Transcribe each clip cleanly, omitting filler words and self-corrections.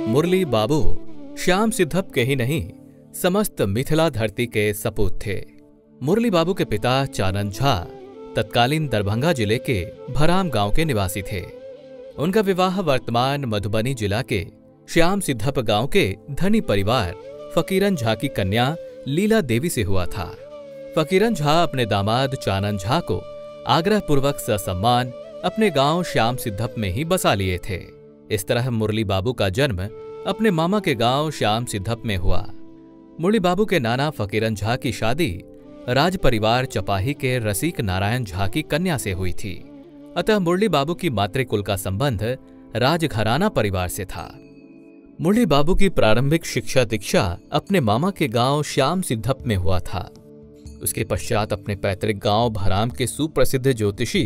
मुरली बाबू श्याम सिद्धप के ही नहीं, समस्त मिथिला धरती के सपूत थे। मुरली बाबू के पिता चानन झा तत्कालीन दरभंगा जिले के भराम गांव के निवासी थे। उनका विवाह वर्तमान मधुबनी जिला के श्याम सिद्धप गांव के धनी परिवार फकीरन झा की कन्या लीला देवी से हुआ था। फकीरन झा अपने दामाद चानन झा को आग्रह पूर्वक ससम्मान अपने गांव श्याम सिद्धप में ही बसा लिए थे। इस तरह मुरली बाबू का जन्म अपने मामा के गांव श्याम सिद्धप में हुआ। मुरली बाबू के नाना फकीरन झा की शादी राज परिवार चपाही के रसिक नारायण झा की कन्या से हुई थी। अतः मुरली बाबू की मातृकुल का संबंध राजघराना परिवार से था। मुरली बाबू की प्रारंभिक शिक्षा दीक्षा अपने मामा के गांव श्याम सिद्धप में हुआ था। उसके पश्चात अपने पैतृक गांव भराम के सुप्रसिद्ध ज्योतिषी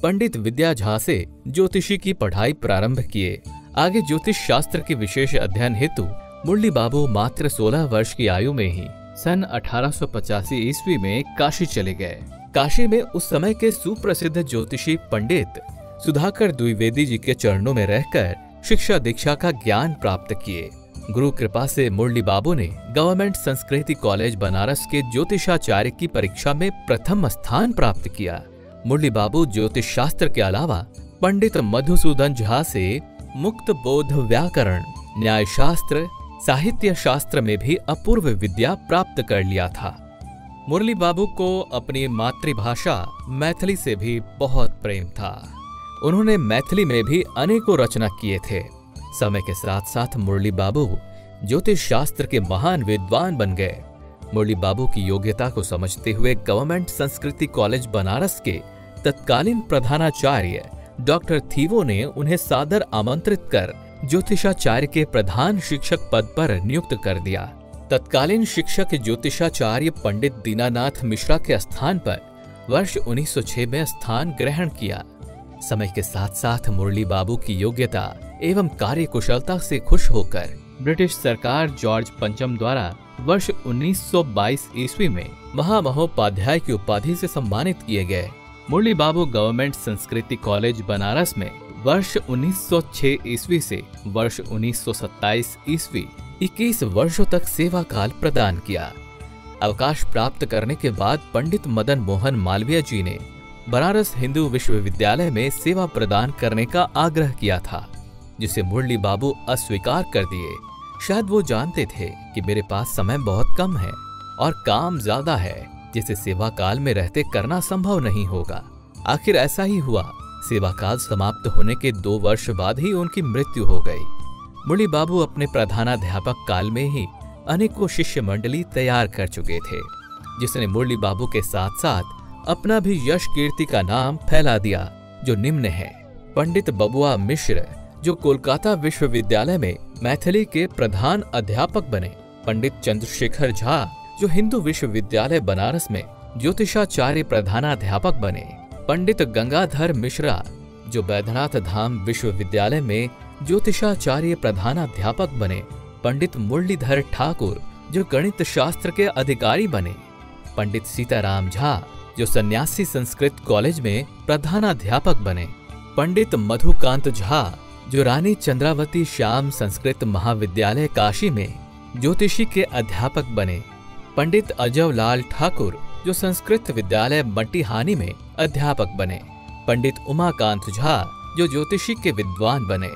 पंडित विद्या झा से ज्योतिषी की पढ़ाई प्रारंभ किए। आगे ज्योतिष शास्त्र के विशेष अध्ययन हेतु मुरली बाबू मात्र 16 वर्ष की आयु में ही सन 1885 ईस्वी में काशी चले गए। काशी में उस समय के सुप्रसिद्ध ज्योतिषी पंडित सुधाकर द्विवेदी जी के चरणों में रहकर शिक्षा दीक्षा का ज्ञान प्राप्त किए। गुरु कृपा से मुरली बाबू ने गवर्नमेंट संस्कृति कॉलेज बनारस के ज्योतिषाचार्य की परीक्षा में प्रथम स्थान प्राप्त किया। मुरली बाबू ज्योतिष शास्त्र के अलावा पंडित मधुसूदन झा से मुक्त बोध व्याकरण, न्याय शास्त्र, साहित्य शास्त्र में भी अपूर्व विद्या प्राप्त कर लिया था। मुरली बाबू को अपनी मातृभाषा मैथिली से भी बहुत प्रेम था। उन्होंने मैथिली में भी अनेकों रचना किए थे। समय के साथ साथ मुरली बाबू ज्योतिष शास्त्र के महान विद्वान बन गए। मुरली बाबू की योग्यता को समझते हुए गवर्नमेंट संस्कृति कॉलेज बनारस के तत्कालीन प्रधानाचार्य डॉक्टर थीवो ने उन्हें सादर आमंत्रित कर ज्योतिषाचार्य के प्रधान शिक्षक पद पर नियुक्त कर दिया। तत्कालीन शिक्षक ज्योतिषाचार्य पंडित दीनानाथ मिश्रा के स्थान पर वर्ष 1906 में स्थान ग्रहण किया। समय के साथ साथ मुरली बाबू की योग्यता एवं कार्यकुशलता से खुश होकर ब्रिटिश सरकार जॉर्ज पंचम द्वारा वर्ष 1922 ईस्वी में महामहोपाध्याय की उपाधि से सम्मानित किए गए। मुरली बाबू गवर्नमेंट संस्कृति कॉलेज बनारस में वर्ष 1906 ईस्वी से वर्ष 1927 ईस्वी 21 वर्षों तक सेवा काल प्रदान किया। अवकाश प्राप्त करने के बाद पंडित मदन मोहन मालवीय जी ने बनारस हिंदू विश्वविद्यालय में सेवा प्रदान करने का आग्रह किया था, जिसे मुरली बाबू अस्वीकार कर दिए। शायद वो जानते थे कि मेरे पास समय बहुत कम है और काम ज्यादा है, जिसे सेवा काल में रहते करना संभव नहीं होगा। आखिर ऐसा ही हुआ। सेवा काल समाप्त होने के 2 वर्ष बाद ही उनकी मृत्यु हो गई। मुरली बाबू अपने प्रधानाध्यापक काल में ही अनेकों शिष्य मंडली तैयार कर चुके थे, जिसने मुरली बाबू के साथ साथ अपना भी यश कीर्ति का नाम फैला दिया, जो निम्न है। पंडित बबुआ मिश्र, जो कोलकाता विश्वविद्यालय में मैथिली के प्रधान अध्यापक बने। पंडित चंद्रशेखर झा, जो हिंदू विश्वविद्यालय बनारस में ज्योतिषाचार्य प्रधानाध्यापक बने। पंडित गंगाधर मिश्रा, जो बैद्यनाथ धाम विश्वविद्यालय में ज्योतिषाचार्य प्रधानाध्यापक बने। पंडित मुरलीधर ठाकुर, जो गणित शास्त्र के अधिकारी बने। पंडित सीताराम झा, जो सन्यासी संस्कृत कॉलेज में प्रधानाध्यापक बने। पंडित मधुकांत झा, जो रानी चंद्रावती श्याम संस्कृत महाविद्यालय काशी में ज्योतिषी के अध्यापक बने। पंडित अजयलाल ठाकुर, जो संस्कृत विद्यालय मटिहानी में अध्यापक बने। पंडित उमाकांत झा, जो ज्योतिषी के विद्वान बने।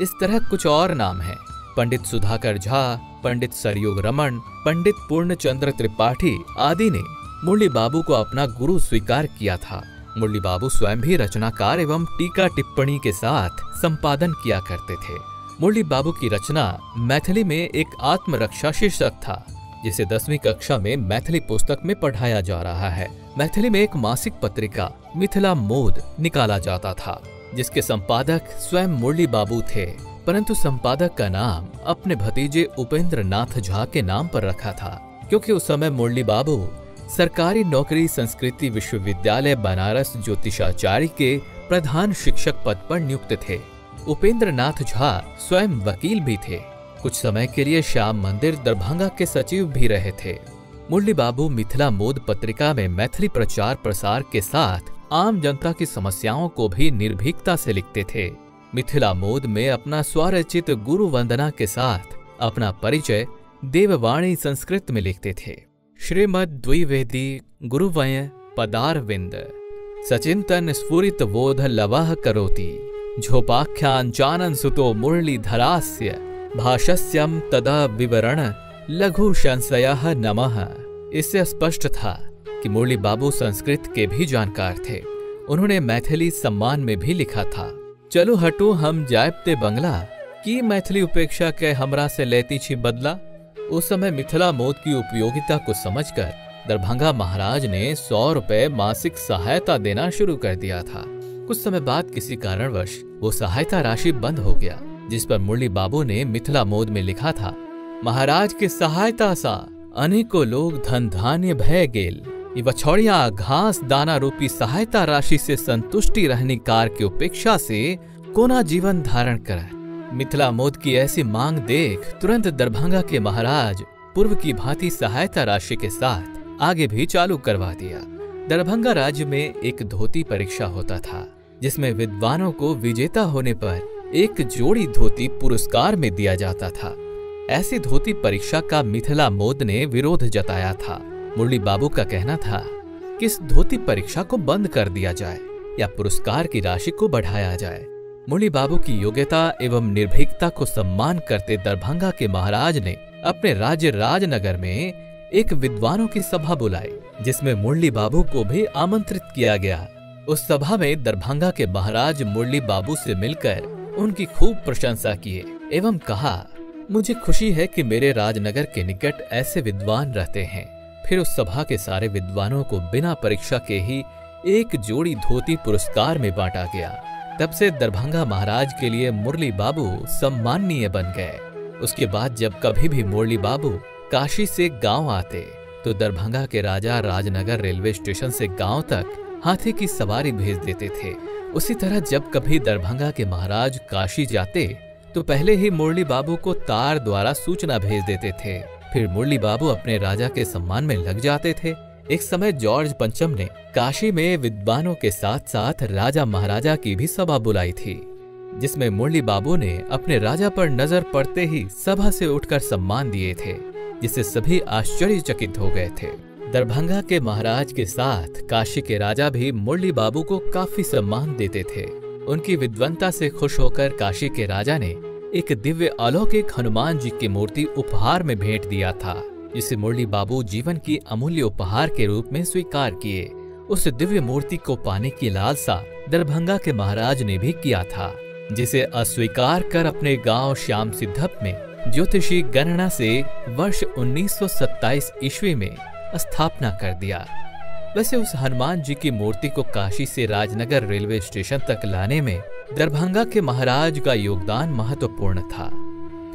इस तरह कुछ और नाम हैं। पंडित सुधाकर झा, पंडित सरयुग रमन, पंडित पूर्णचंद्र त्रिपाठी आदि ने मुरली बाबू को अपना गुरु स्वीकार किया था। मुरली बाबू स्वयं भी रचनाकार एवं टीका टिप्पणी के साथ संपादन किया करते थे। मुरली बाबू की रचना मैथिली में एक आत्मरक्षा शीर्षक था, जिसे 10वीं कक्षा में मैथिली पुस्तक में पढ़ाया जा रहा है। मैथिली में एक मासिक पत्रिका मिथिला मोद निकाला जाता था, जिसके संपादक स्वयं मुरली बाबू थे, परंतु संपादक का नाम अपने भतीजे उपेंद्र नाथ झा के नाम पर रखा था, क्योंकि उस समय मुरली बाबू सरकारी नौकरी संस्कृति विश्वविद्यालय बनारस ज्योतिषाचार्य के प्रधान शिक्षक पद पर नियुक्त थे। उपेंद्र नाथ झा स्वयं वकील भी थे। कुछ समय के लिए श्याम मंदिर दरभंगा के सचिव भी रहे थे। मुरली बाबू मिथिला मोद पत्रिका में मैथिली प्रचार प्रसार के साथ आम जनता की समस्याओं को भी निर्भीकता से लिखते थे। मिथिला मोद में अपना स्वरचित गुरु वंदना के साथ अपना परिचय देववाणी संस्कृत में लिखते थे। श्रीमद् द्विवेदी गुरुवय पदारविंद सचिंतन स्फुरित बोध लवः करोति झोपाख्यान चानन सुतो मुरलीधरास्य भाष्यम तदा विवरण लघु संशयः नमः। इससे स्पष्ट था कि मुरली बाबू संस्कृत के भी जानकार थे। उन्होंने मैथिली सम्मान में भी लिखा था, चलो हटो हम जायबते बंगला की मैथिली उपेक्षा के हमरा से लेती छी बदला। उस समय मिथिला मोद की उपयोगिता को समझकर दरभंगा महाराज ने 100 रुपए मासिक सहायता देना शुरू कर दिया था। कुछ समय बाद किसी कारणवश वो सहायता राशि बंद हो गया, जिस पर मुरली बाबू ने मिथिला मोद में लिखा था, महाराज के सहायता सा अनेकों लोग धन धान्य भय गेल, वछौड़िया घास दाना रूपी सहायता राशि से संतुष्टि रहनी कार की उपेक्षा से कोना जीवन धारण कर। मिथिला मोद की ऐसी मांग देख तुरंत दरभंगा के महाराज पूर्व की भांति सहायता राशि के साथ आगे भी चालू करवा दिया। दरभंगा राज्य में एक धोती परीक्षा होता था, जिसमें विद्वानों को विजेता होने पर एक जोड़ी धोती पुरस्कार में दिया जाता था। ऐसी धोती परीक्षा का मिथिला मोद ने विरोध जताया था। मुरली बाबू का कहना था कि इस धोती परीक्षा को बंद कर दिया जाए या पुरस्कार की राशि को बढ़ाया जाए। मुरली बाबू की योग्यता एवं निर्भीकता को सम्मान करते दरभंगा के महाराज ने अपने राज्य राजनगर में एक विद्वानों की सभा बुलाई, जिसमें मुरली बाबू को भी आमंत्रित किया गया। उस सभा में दरभंगा के महाराज मुरली बाबू से मिलकर उनकी खूब प्रशंसा किए एवं कहा, मुझे खुशी है कि मेरे राजनगर के निकट ऐसे विद्वान रहते हैं। फिर उस सभा के सारे विद्वानों को बिना परीक्षा के ही एक जोड़ी धोती पुरस्कार में बांटा गया। तब से दरभंगा महाराज के लिए मुरली बाबू सम्माननीय बन गए। उसके बाद जब कभी भी मुरली बाबू काशी से गांव आते तो दरभंगा के राजा राजनगर रेलवे स्टेशन से गांव तक हाथी की सवारी भेज देते थे। उसी तरह जब कभी दरभंगा के महाराज काशी जाते तो पहले ही मुरली बाबू को तार द्वारा सूचना भेज देते थे। फिर मुरली बाबू अपने राजा के सम्मान में लग जाते थे। एक समय जॉर्ज पंचम ने काशी में विद्वानों के साथ साथ राजा महाराजा की भी सभा बुलाई थी, जिसमें मुरली बाबू ने अपने राजा पर नजर पड़ते ही सभा से उठकर सम्मान दिए थे, जिससे सभी आश्चर्यचकित हो गए थे। दरभंगा के महाराज के साथ काशी के राजा भी मुरली बाबू को काफी सम्मान देते थे। उनकी विद्वता से खुश होकर काशी के राजा ने एक दिव्य अलौकिक हनुमान जी की मूर्ति उपहार में भेंट दिया था, जिसे मुरली बाबू जीवन की अमूल्य उपहार के रूप में स्वीकार किए। उस दिव्य मूर्ति को पाने की लालसा दरभंगा के महाराज ने भी किया था, जिसे अस्वीकार कर अपने गांव श्याम सिद्धप में ज्योतिषी गणना से वर्ष 1927 ईस्वी में स्थापना कर दिया। वैसे उस हनुमान जी की मूर्ति को काशी से राजनगर रेलवे स्टेशन तक लाने में दरभंगा के महाराज का योगदान महत्वपूर्ण था।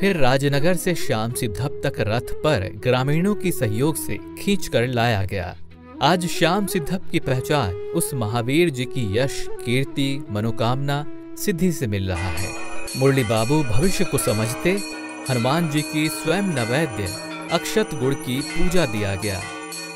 फिर राजनगर से श्याम सिद्धप तक रथ पर ग्रामीणों की सहयोग से खींचकर लाया गया। आज श्याम सिद्धप की पहचान उस महावीर जी की यश, कीर्ति, मनोकामना, सिद्धि से मिल रहा है। मुरली बाबू भविष्य को समझते हनुमान जी की स्वयं नैवेद्य अक्षत गुड़ की पूजा दिया गया।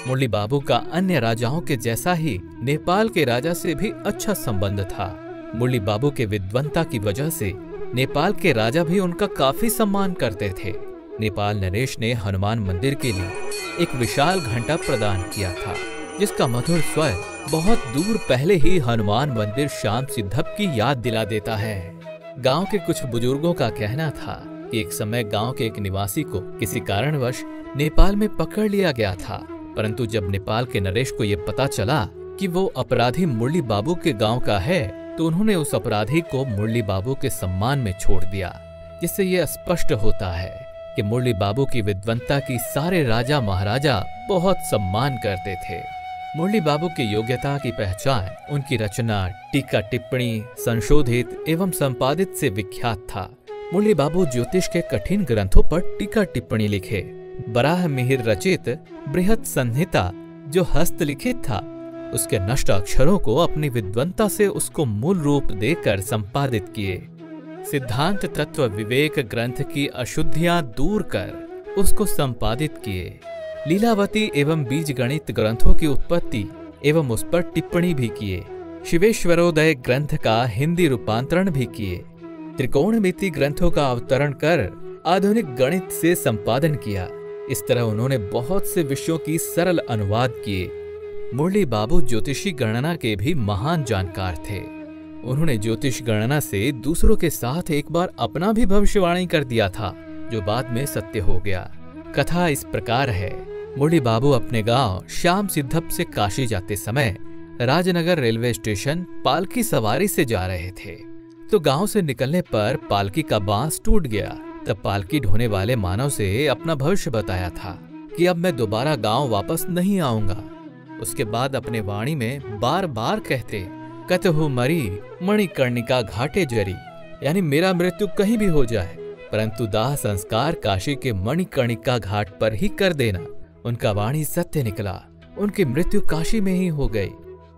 मुरली बाबू का अन्य राजाओं के जैसा ही नेपाल के राजा से भी अच्छा संबंध था। मुरली बाबू के विद्वता की वजह से नेपाल के राजा भी उनका काफी सम्मान करते थे। नेपाल नरेश ने हनुमान मंदिर के लिए एक विशाल घंटा प्रदान किया था, जिसका मधुर स्वर बहुत दूर पहले ही हनुमान मंदिर श्याम सिद्धप की याद दिला देता है। गांव के कुछ बुजुर्गों का कहना था कि एक समय गांव के एक निवासी को किसी कारणवश नेपाल में पकड़ लिया गया था, परंतु जब नेपाल के नरेश को यह पता चला कि वो अपराधी मुरली बाबू के गांव का है, तो उन्होंने उस अपराधी को मुरली बाबू के सम्मान में छोड़ दिया, जिससे यह स्पष्ट होता है कि मुरली बाबू की विद्वता की सारे राजा महाराजा बहुत सम्मान करते थे। मुरली बाबू की योग्यता की पहचान उनकी रचना, टीका टिप्पणी, संशोधित एवं संपादित से विख्यात था। मुरली बाबू ज्योतिष के कठिन ग्रंथों पर टीका टिप्पणी लिखे। बराह मिहिर रचित बृहत संहिता जो हस्तलिखित था, उसके नष्ट अक्षरों को अपनी विद्वता से उसको मूल रूप देकर संपादित किए। सिद्धांत तत्व विवेक ग्रंथ की अशुद्धियां दूर कर उसको संपादित किए। लीलावती एवं बीज गणित ग्रंथों की उत्पत्ति एवं उस पर टिप्पणी भी किए। शिवेश्वरोदय ग्रंथ का हिंदी रूपांतरण भी किए। त्रिकोणमिति ग्रंथों का अवतरण कर आधुनिक गणित से संपादन किया। इस तरह उन्होंने बहुत से विषयों की सरल अनुवाद किए। मुरली बाबू ज्योतिषी गणना के भी महान जानकार थे। उन्होंने ज्योतिष गणना से दूसरों के साथ एक बार अपना भी भविष्यवाणी कर दिया था, जो बाद में सत्य हो गया। कथा इस प्रकार है। मुरली बाबू अपने गांव श्याम सिद्धप से काशी जाते समय राजनगर रेलवे स्टेशन पालकी सवारी से जा रहे थे, तो गांव से निकलने पर पालकी का बांस टूट गया। तब पालकी ढोने वाले मानव से अपना भविष्य बताया था कि अब मैं दोबारा गांव वापस नहीं आऊंगा। उसके बाद अपने वाणी में बार बार कहते, कतहु मरी मणिकर्णिका घाटे जरी, यानी मेरा मृत्यु कहीं भी हो जाए, परंतु दाह संस्कार काशी के मणिकर्णिका घाट पर ही कर देना। उनका वाणी सत्य निकला। उनकी मृत्यु काशी में ही हो गई।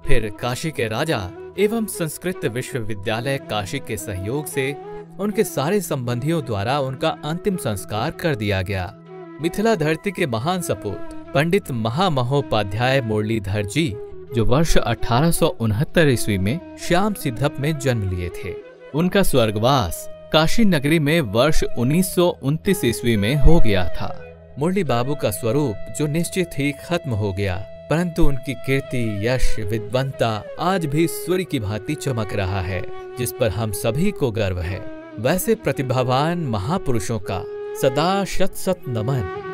फिर काशी के राजा एवं संस्कृत विश्वविद्यालय काशी के सहयोग से उनके सारे संबंधियों द्वारा उनका अंतिम संस्कार कर दिया गया। मिथिला धरती के महान सपूत पंडित महामहोपाध्याय मुरलीधर जी, जो वर्ष 1869 ईस्वी में श्याम सिद्धप में जन्म लिए थे, उनका स्वर्गवास काशी नगरी में वर्ष 1929 ईस्वी में हो गया था। मुरली बाबू का स्वरूप जो निश्चित ही खत्म हो गया, परंतु उनकी कीर्ति, यश, विद्वत्ता आज भी सूर्य की भांति चमक रहा है, जिस पर हम सभी को गर्व है। वैसे प्रतिभावान महापुरुषों का सदा शत शत नमन।